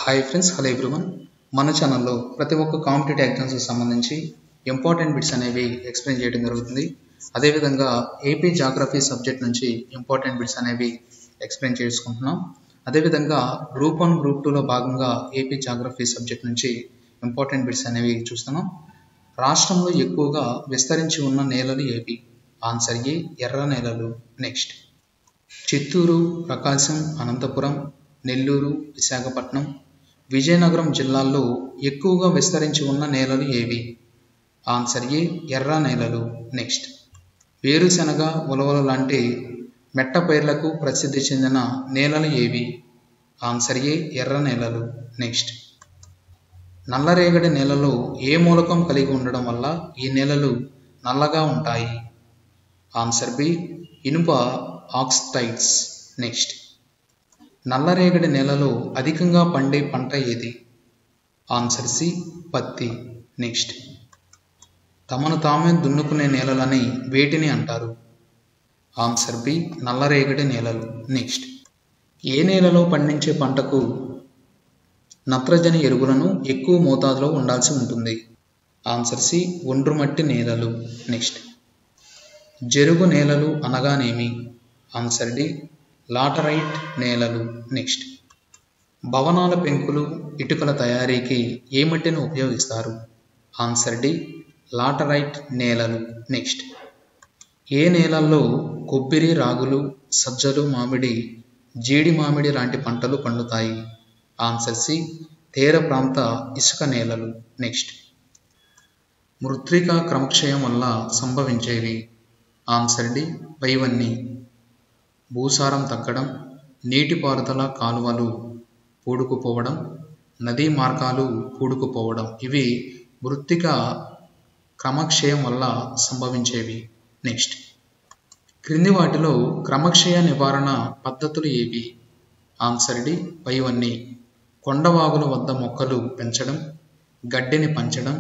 Hi friends, hello everyone. మన ఛానల్లో ప్రతి ఒక్క కాంపిటేటివ్ ఎగ్జామ్స్కి సంబంధించి ఇంపార్టెంట్ బిట్స్ అనేవి ఎక్స్ప్లెయిన్ చేయడం జరుగుతుంది. అదేవిధంగా ఏపీ జాగ్రఫీ సబ్జెక్ట్ నుంచి ఇంపార్టెంట్ బిట్స్ అనేవి ఎక్స్ప్లెయిన్ చేసుకుంటున్నాం. అదేవిధంగా గ్రూప్ 1, గ్రూప్ 2లో భాగంగా ఏపీ జాగ్రఫీ సబ్జెక్ట్ నుంచి ఇంపార్టెంట్ బిట్స్ అనేవి చూస్తున్నాం. రాష్ట్రంలో ఎక్కువగా విస్తరించి ఉన్న నేలలు ఏవి? ఆన్సర్ ఏ, ఎర్ర నేలలు. నెక్స్ట్, చిత్తూరు, ప్రకాశం, అనంతపురం, నెల్లూరు, విశాఖపట్నం, విజయనగరం జిల్లాల్లో ఎక్కువగా విస్తరించి ఉన్న నేలలు ఏవి? ఆన్సర్ ఏ, ఎర్ర నేలలు. నెక్స్ట్, వేరుశనగ, ఉలవలు లాంటి మెట్ట పైర్లకు ప్రసిద్ధి చెందిన నేలలు ఏవి? ఆన్సర్ ఏ, ఎర్ర నేలలు. నెక్స్ట్, నల్లరేగడి నేలలో ఏ మూలకం కలిగి ఉండడం వల్ల ఈ నేలలు నల్లగా ఉంటాయి? ఆన్సర్ బి, ఇనుప ఆక్సైడ్స్. నెక్స్ట్, నల్లరేగడి నేలలో అధికంగా పండే పంట ఏది? ఆన్సర్ సి, పత్తి. నెక్స్ట్, తమను తామే దున్నుకునే నేలలని వేటిని అంటారు? ఆన్సర్ బి, నల్లరేగడి నేలలు. నెక్స్ట్, ఏ నేలలో పండించే పంటకు నత్రజని ఎరువులను ఎక్కువ మోతాదులో ఉండాల్సి ఉంటుంది? ఆన్సర్ సి, ఒండ్రుమట్టి నేలలు. నెక్స్ట్, జరుగు నేలలు అనగానేమి? ఆన్సర్ డి, లాటరైట్ నేలలు. నెక్స్ట్, భవనాల పెంకులు, ఇటుకల తయారీకి ఏ మట్టిని ఉపయోగిస్తారు? ఆన్సర్ డి, లాటరైట్ నేలలు. నెక్స్ట్, ఏ నేలల్లో కొబ్బరి, రాగులు, సజ్జలు, మామిడి, జీడి మామిడి లాంటి పంటలు పండుతాయి? ఆన్సర్ సి, తీర ప్రాంత ఇసుక నేలలు. నెక్స్ట్, మృత్తికా క్రమక్షయం వల్ల సంభవించేవి? ఆన్సర్ డి, పైవన్నీ. భూసారం తగ్గడం, నీటిపారుదల కాలువలు పూడుకుపోవడం, నదీ మార్గాలు పూడుకుపోవడం ఇవి మృత్తిక క్రమక్షయం వల్ల సంభవించేవి. నెక్స్ట్, క్రింది వాటిలో క్రమక్షయ నివారణ పద్ధతులు ఏవి? ఆన్సర్ డి, పైవన్నీ. కొండవాగుల వద్ద మొక్కలు పెంచడం, గడ్డిని పంచడం,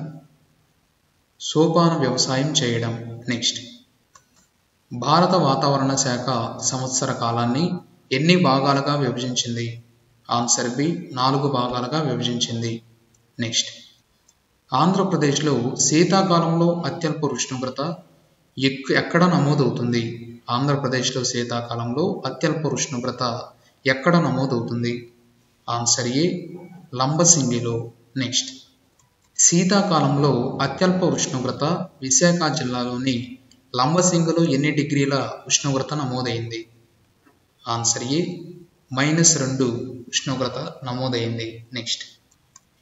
సోపాన వ్యవసాయం చేయడం. నెక్స్ట్, భారత వాతావరణ శాఖ సంవత్సర కాలాన్ని ఎన్ని భాగాలుగా విభజించింది? ఆన్సర్ బి, 4 భాగాలుగా విభజించింది. నెక్స్ట్, ఆంధ్రప్రదేశ్లో శీతాకాలంలో అత్యల్ప ఉష్ణోగ్రత ఎక్కడ నమోదవుతుంది? ఆంధ్రప్రదేశ్లో శీతాకాలంలో అత్యల్ప ఉష్ణోగ్రత ఎక్కడ నమోదవుతుంది? ఆన్సర్ ఏ, లంబసింగిలో. నెక్స్ట్, శీతాకాలంలో అత్యల్ప ఉష్ణోగ్రత విశాఖ జిల్లాలోని లంబసింగిలో ఎన్ని డిగ్రీల ఉష్ణోగ్రత నమోదైంది? ఆన్సర్ ఏ, -2 ఉష్ణోగ్రత నమోదైంది. నెక్స్ట్,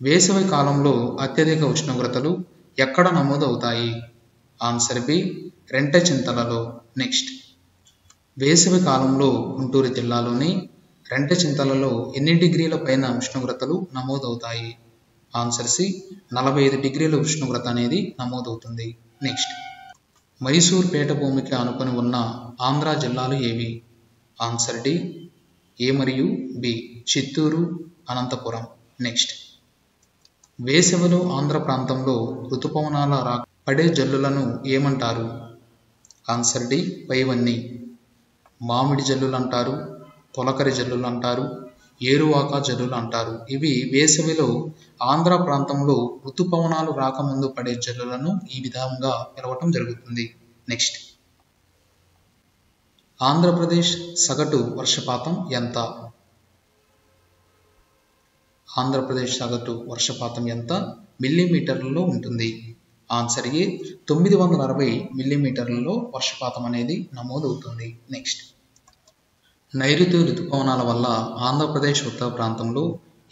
వేసవి కాలంలో అత్యధిక ఉష్ణోగ్రతలు ఎక్కడ నమోదవుతాయి? ఆన్సర్ బి, రెంటచింతలలో. నెక్స్ట్, వేసవి కాలంలో గుంటూరు జిల్లాలోని రెంటచింతలలో ఎన్ని డిగ్రీల పైన ఉష్ణోగ్రతలు నమోదవుతాయి? ఆన్సర్ సి, 45 డిగ్రీల ఉష్ణోగ్రత అనేది నమోదవుతుంది. నెక్స్ట్, మైసూర్ పీఠభూమికి ఆనుకొని ఉన్న ఆంధ్ర జిల్లాలు ఏవి? ఆన్సర్ డి, ఏ మరియు బి, చిత్తూరు, అనంతపురం. నెక్స్ట్, వేసవిలో ఆంధ్ర ప్రాంతంలో ఋతుపవనాల పడే జల్లులను ఏమంటారు? ఆన్సర్ డి, పైవన్నీ. మామిడి జల్లులు అంటారు, తొలకరి జల్లులు అంటారు, ఏరువాక జల్లులు అంటారు. ఇవి వేసవిలో ఆంధ్ర ప్రాంతంలో ఋతుపవనాలు రాకముందు పడే జల్లులను ఈ విధంగా పిలవటం జరుగుతుంది. నెక్స్ట్, ఆంధ్రప్రదేశ్ సగటు వర్షపాతం ఎంత? ఆంధ్రప్రదేశ్ సగటు వర్షపాతం ఎంత మిల్లీమీటర్లలో ఉంటుంది? ఆన్సర్ ఏ, 960 మిల్లీమీటర్లలో వర్షపాతం అనేది నమోదవుతుంది. నెక్స్ట్, నైరుతి ఋతుపవనాల వల్ల ఆంధ్రప్రదేశ్ ఉత్తర ప్రాంతంలో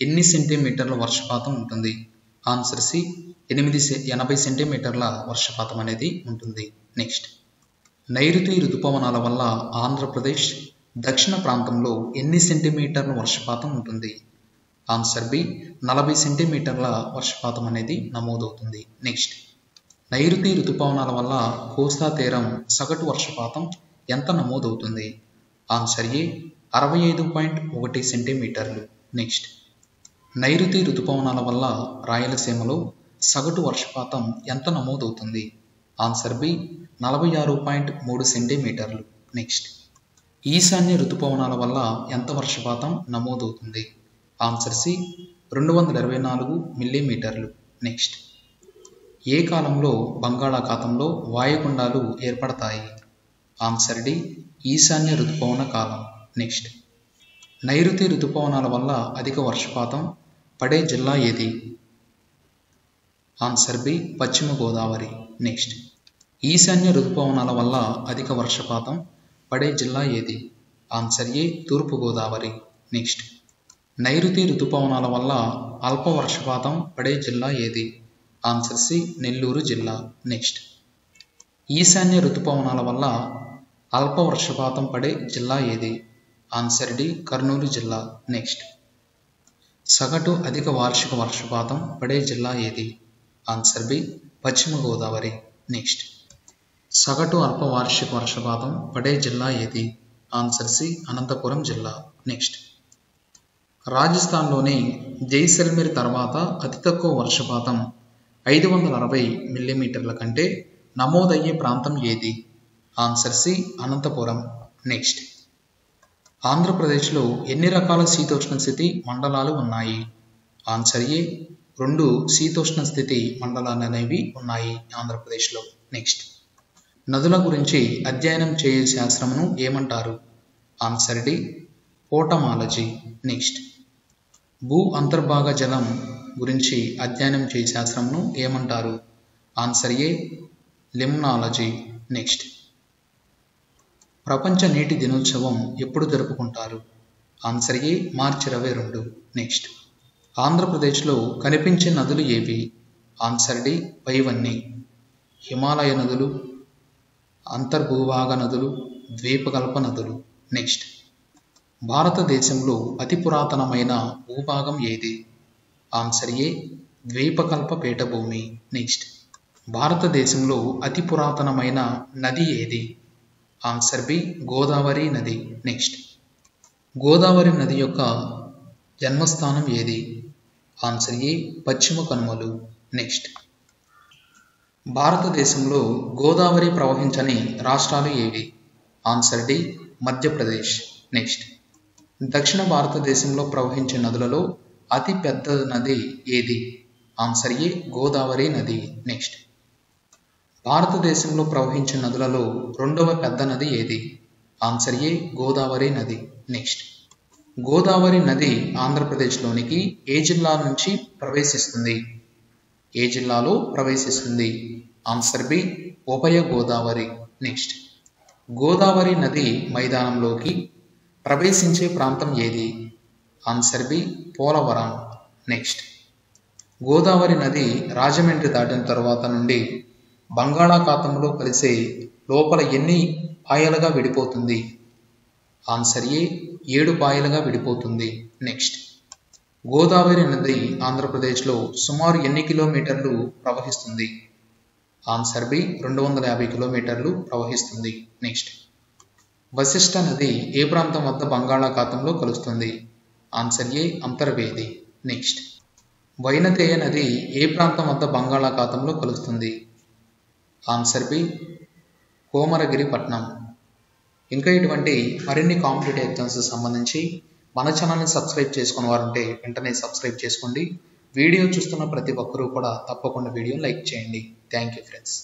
ఎన్ని సెంటీమీటర్ల వర్షపాతం ఉంటుంది? ఆన్సర్ సి, 80 సెంటీమీటర్ల వర్షపాతం అనేది ఉంటుంది. నెక్స్ట్, నైరుతి ఋతుపవనాల వల్ల ఆంధ్రప్రదేశ్ దక్షిణ ప్రాంతంలో ఎన్ని సెంటీమీటర్ల వర్షపాతం ఉంటుంది? ఆన్సర్ బి, 40 సెంటీమీటర్ల వర్షపాతం అనేది నమోదవుతుంది. నెక్స్ట్, నైరుతి ఋతుపవనాల వల్ల కోస్తా తీరం సగటు వర్షపాతం ఎంత నమోదవుతుంది? ఆన్సర్ ఏ, 65.1 సెంటీమీటర్లు. నెక్స్ట్, నైరుతి ఋతుపవనాల వల్ల రాయలసీమలో సగటు వర్షపాతం ఎంత నమోదవుతుంది? ఆన్సర్ బి, 46.3 సెంటీమీటర్లు. నెక్స్ట్, ఈశాన్య ఋతుపవనాల వల్ల ఎంత వర్షపాతం నమోదవుతుంది? ఆన్సర్ సి, 224 మిల్లీమీటర్లు. నెక్స్ట్, ఏ కాలంలో బంగాళాఖాతంలో వాయుగుండాలు ఏర్పడతాయి? ఆన్సర్ డి, ఈశాన్య ఋతుపవన కాలం. నెక్స్ట్, నైరుతి ఋతుపవనాల వల్ల అధిక వర్షపాతం పడే జిల్లా ఏది? ఆన్సర్ బి, పశ్చిమ గోదావరి. నెక్స్ట్, ఈశాన్య ఋతుపవనాల వల్ల అధిక వర్షపాతం పడే జిల్లా ఏది? ఆన్సర్ ఏ, తూర్పు గోదావరి. నెక్స్ట్, నైరుతి ఋతుపవనాల వల్ల అల్ప వర్షపాతం పడే జిల్లా ఏది? ఆన్సర్ సి, నెల్లూరు జిల్లా. నెక్స్ట్, ఈశాన్య ఋతుపవనాల వల్ల అల్ప వర్షపాతం పడే జిల్లా ఏది? ఆన్సర్ డి, కర్నూలు జిల్లా. నెక్స్ట్, సగటు అధిక వార్షిక వర్షపాతం పడే జిల్లా ఏది? ఆన్సర్ బి, పశ్చిమ గోదావరి. నెక్స్ట్, సగటు అల్ప వార్షిక వర్షపాతం పడే జిల్లా ఏది? ఆన్సర్ సి, అనంతపురం జిల్లా. నెక్స్ట్, రాజస్థాన్లోని జైసల్మేర్ తర్వాత అతి తక్కువ వర్షపాతం 560 మిల్లీమీటర్ల కంటే నమోదయ్యే ప్రాంతం ఏది? Answer C, Anantapuram. నెక్స్ట్, ఆంధ్రప్రదేశ్లో ఎన్ని రకాల శీతోష్ణ స్థితి మండలాలు ఉన్నాయి? ఆన్సర్ ఏ, 2 శీతోష్ణ స్థితి మండలాలు అనేవి ఉన్నాయి ఆంధ్రప్రదేశ్లో. నెక్స్ట్, నదుల గురించి అధ్యయనం చేయే శాస్త్రమును ఏమంటారు? Answer D, పోటమాలజీ. నెక్స్ట్, భూ అంతర్భాగ జలం గురించి అధ్యయనం చేయే శాస్త్రమును ఏమంటారు? ఆన్సర్ ఏ, లిమ్నాలజీ. నెక్స్ట్, ప్రపంచ నీటి దినోత్సవం ఎప్పుడు జరుపుకుంటారు? ఆన్సర్ ఏ, మార్చి 22. నెక్స్ట్, ఆంధ్రప్రదేశ్లో కనిపించే నదులు ఏవి? ఆన్సర్ డి, పైవన్నీ. హిమాలయ నదులు, అంతర్భూభాగ నదులు, ద్వీపకల్ప నదులు. నెక్స్ట్, భారతదేశంలో అతి పురాతనమైన భూభాగం ఏది? ఆన్సర్ ఏ, ద్వీపకల్ప పీఠభూమి. నెక్స్ట్, భారతదేశంలో అతి పురాతనమైన నది ఏది? ఆన్సర్ బి, గోదావరి నది. నెక్స్ట్, గోదావరి నది యొక్క జన్మస్థానం ఏది? ఆన్సర్ ఏ, పశ్చిమ కనుమలు. నెక్స్ట్, భారతదేశంలో గోదావరి ప్రవహించని రాష్ట్రాలు ఏవి? Answer D, Madhya Pradesh. నెక్స్ట్, దక్షిణ భారతదేశంలో ప్రవహించే నదులలో అతి పెద్ద నది ఏది? ఆన్సర్ ఏ, గోదావరి నది. నెక్స్ట్, భారతదేశంలో ప్రవహించే నదులలో 2వ పెద్ద నది ఏది? ఆన్సర్ ఏ, గోదావరి నది. నెక్స్ట్, గోదావరి నది ఆంధ్రప్రదేశ్లోనికి ఏ జిల్లా నుంచి ప్రవేశిస్తుంది? ఏ జిల్లాలో ప్రవేశిస్తుంది? ఆన్సర్ బి, ఉభయ గోదావరి. నెక్స్ట్, గోదావరి నది మైదానంలోకి ప్రవేశించే ప్రాంతం ఏది? Answer B, Polavaram. Next, Godavari నది రాజమండ్రి దాటిన తరువాత నుండి బంగాళాఖాతంలో కలిసే లోపల ఎన్ని పాయలుగా విడిపోతుంది? ఆన్సర్ ఏ, 7 పాయలుగా విడిపోతుంది. నెక్స్ట్, గోదావరి నది ఆంధ్రప్రదేశ్లో సుమారు ఎన్ని కిలోమీటర్లు ప్రవహిస్తుంది? ఆన్సర్ బి, 250 కిలోమీటర్లు ప్రవహిస్తుంది. నెక్స్ట్, వశిష్ట నది ఏ ప్రాంతం వద్ద బంగాళాఖాతంలో కలుస్తుంది? ఆన్సర్ ఏ, అంతర్వేది. నెక్స్ట్, వైనతేయ నది ఏ ప్రాంతం వద్ద బంగాళాఖాతంలో కలుస్తుంది? ఆన్సర్ బి, కోమరగిరి పట్నం. ఇంకా ఇటువంటి మరిన్ని కాంపిటేటివ్ ఎగ్జామ్స్ సంబంధించి మన ఛానల్ని సబ్స్క్రైబ్ చేసుకుని వారంటే వెంటనే సబ్స్క్రైబ్ చేసుకోండి. వీడియో చూస్తున్న ప్రతి ఒక్కరూ కూడా తప్పకుండా వీడియో లైక్ చేయండి. Thank you friends.